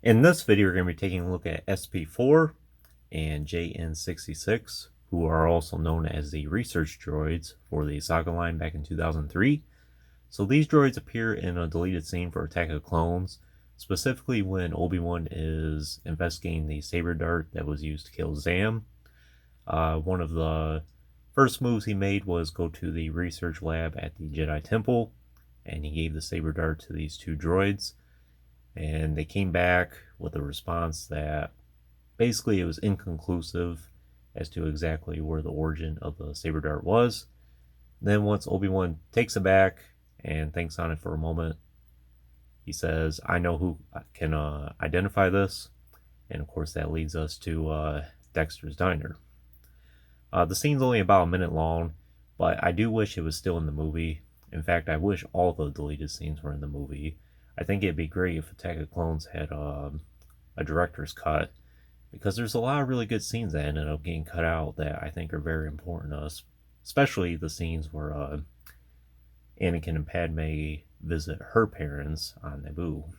In this video, we're going to be taking a look at SP-4 and JN-66, who are also known as the research droids for the Saga line back in 2003. So these droids appear in a deleted scene for Attack of the Clones, specifically when Obi-Wan is investigating the saber dart that was used to kill Zam. One of the first moves he made was go to the research lab at the Jedi Temple, and he gave the saber dart to these two droids. And they came back with a response that basically it was inconclusive as to exactly where the origin of the saber dart was. Then once Obi-Wan takes it back and thinks on it for a moment, he says, "I know who can identify this." And of course that leads us to Dexter's Diner. The scene's only about a minute long, but I do wish it was still in the movie. In fact, I wish all the deleted scenes were in the movie. I think it'd be great if Attack of the Clones had a director's cut, because there's a lot of really good scenes that ended up getting cut out that I think are very important to us, especially the scenes where Anakin and Padme visit her parents on Naboo.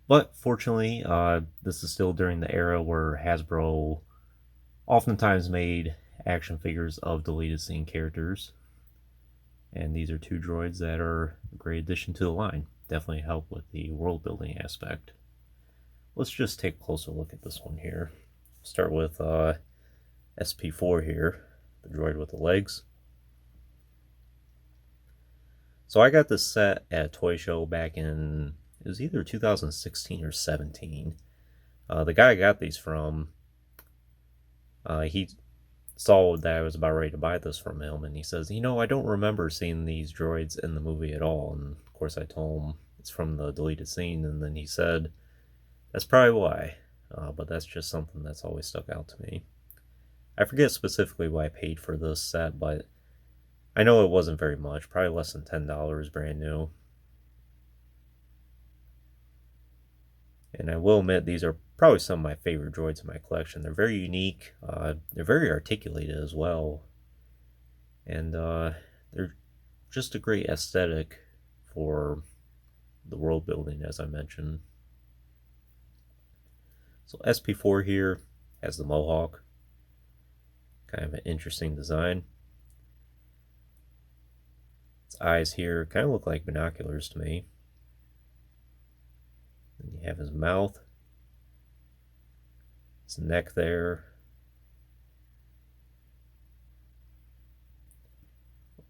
But fortunately, this is still during the era where Hasbro oftentimes made action figures of deleted scene characters. And these are two droids that are a great addition to the line. Definitely help with the world building aspect. Let's just take a closer look at this one here. Start with SP-4 here, the droid with the legs. So I got this set at a toy show back in, it was either 2016 or 17. The guy I got these from, he saw that I was about ready to buy this from him, and he says, I don't remember seeing these droids in the movie at all. And of course I told him it's from the deleted scene, and then he said, that's probably why, but that's just something that's always stuck out to me. I forget specifically what I paid for this set, but I know it wasn't very much, probably less than $10 brand new. And I will admit, these are probably some of my favorite droids in my collection. They're very unique. They're very articulated as well. And they're just a great aesthetic for the world building, as I mentioned. So SP-4 here has the mohawk. Kind of an interesting design. Its eyes here kind of look like binoculars to me. Then you have his mouth, his neck there.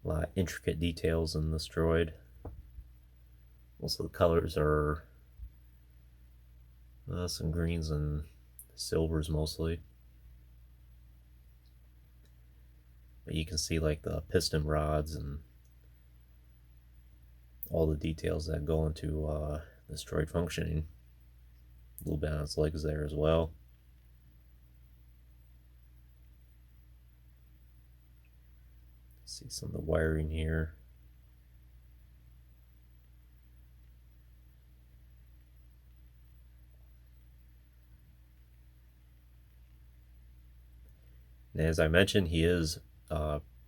A lot of intricate details in this droid. Most of the colors are some greens and silvers mostly. But you can see like the piston rods and all the details that go into this droid functioning. A little bit on its legs there as well. See some of the wiring here. And as I mentioned, he is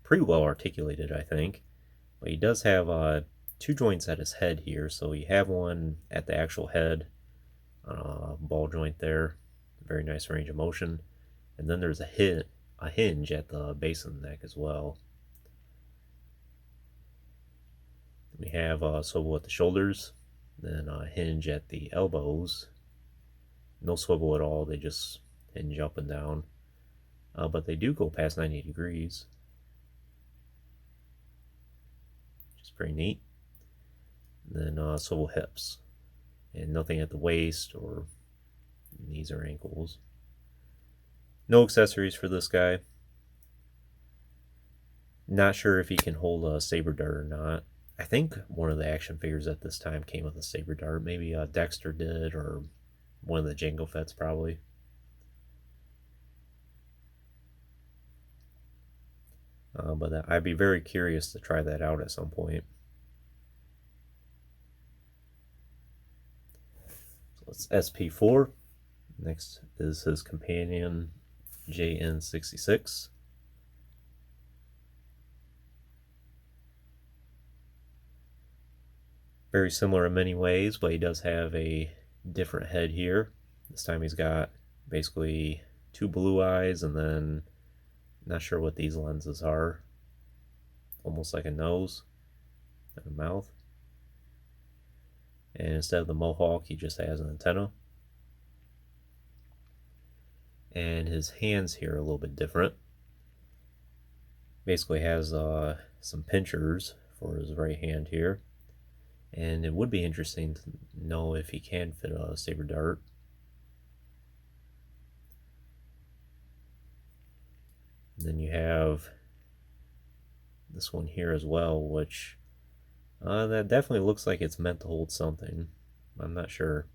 pretty well articulated, I think. But he does have two joints at his head here. So you have one at the actual head, ball joint there. Very nice range of motion. And then there's a hinge at the base of the neck as well. We have a swivel at the shoulders, then a hinge at the elbows. No swivel at all, they just hinge up and down. But they do go past 90 degrees. Which is pretty neat. And then swivel hips. And nothing at the waist or knees or ankles. No accessories for this guy. Not sure if he can hold a saber dart or not. I think one of the action figures at this time came with a saber dart. Maybe Dexter did, or one of the Jango Fett's probably. But I'd be very curious to try that out at some point. So it's SP-4. Next is his companion, JN-66. Very similar in many ways, but he does have a different head here. This time he's got basically two blue eyes, and then not sure what these lenses are. Almost like a nose and a mouth. And instead of the mohawk, he just has an antenna. And his hands here are a little bit different. Basically has some pinchers for his right hand here. And it would be interesting to know if he can fit a saber dart. And then you have this one here as well, which that definitely looks like it's meant to hold something. I'm not sure,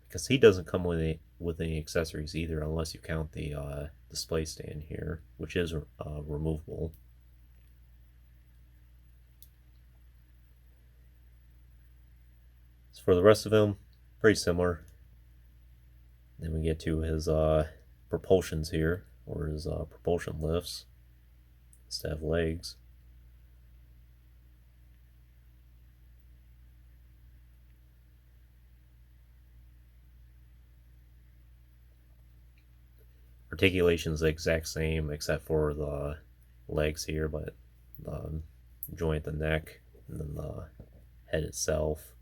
because he doesn't come with any accessories either, unless you count the display stand here, which is removable. So for the rest of him, pretty similar. Then we get to his propulsions here, or his propulsion lifts, instead of legs. Articulation is the exact same except for the legs here, but the joint, the neck, and then the head itself.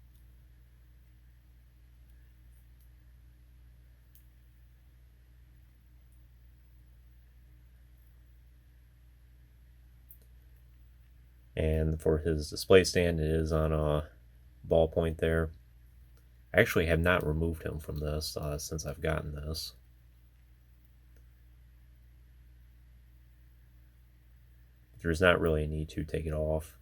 And for his display stand, it is on a ballpoint there. I actually have not removed him from this since I've gotten this. There's not really a need to take it off.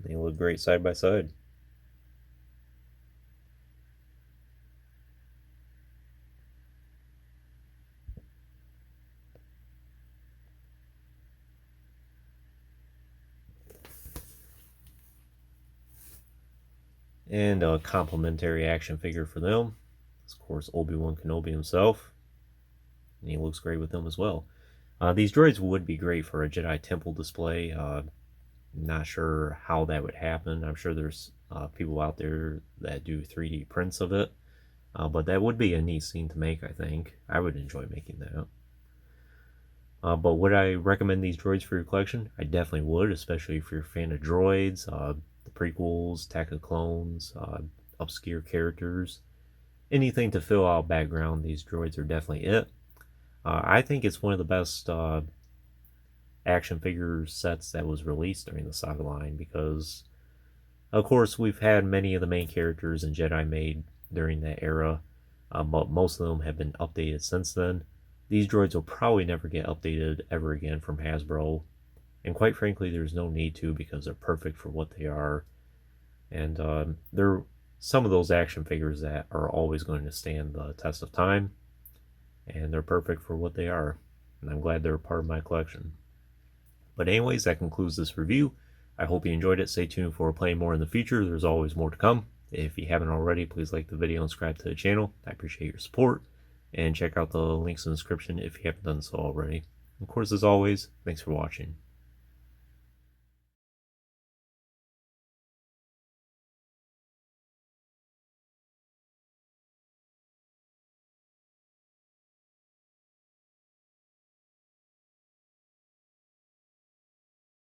They look great side by side. And a complimentary action figure for them. Of course, Obi-Wan Kenobi himself. And he looks great with them as well. These droids would be great for a Jedi Temple display. Not sure how that would happen. I'm sure there's people out there that do 3D prints of it. But that would be a neat scene to make, I think. I would enjoy making that. But would I recommend these droids for your collection? I definitely would, especially if you're a fan of droids, the prequels, Attack of the Clones, obscure characters. Anything to fill out background, these droids are definitely it. I think it's one of the best action figure sets that was released during the Saga line, because of course we've had many of the main characters in Jedi made during that era, but most of them have been updated since then. These droids will probably never get updated ever again from Hasbro, and quite frankly there's no need to, because they're perfect for what they are. And they're some of those action figures that are always going to stand the test of time, and they're perfect for what they are, and I'm glad they're a part of my collection. But anyways, that concludes this review. I hope you enjoyed it. Stay tuned for playing more in the future. There's always more to come. If you haven't already, please like the video and subscribe to the channel. I appreciate your support. And check out the links in the description if you haven't done so already. Of course, as always, thanks for watching.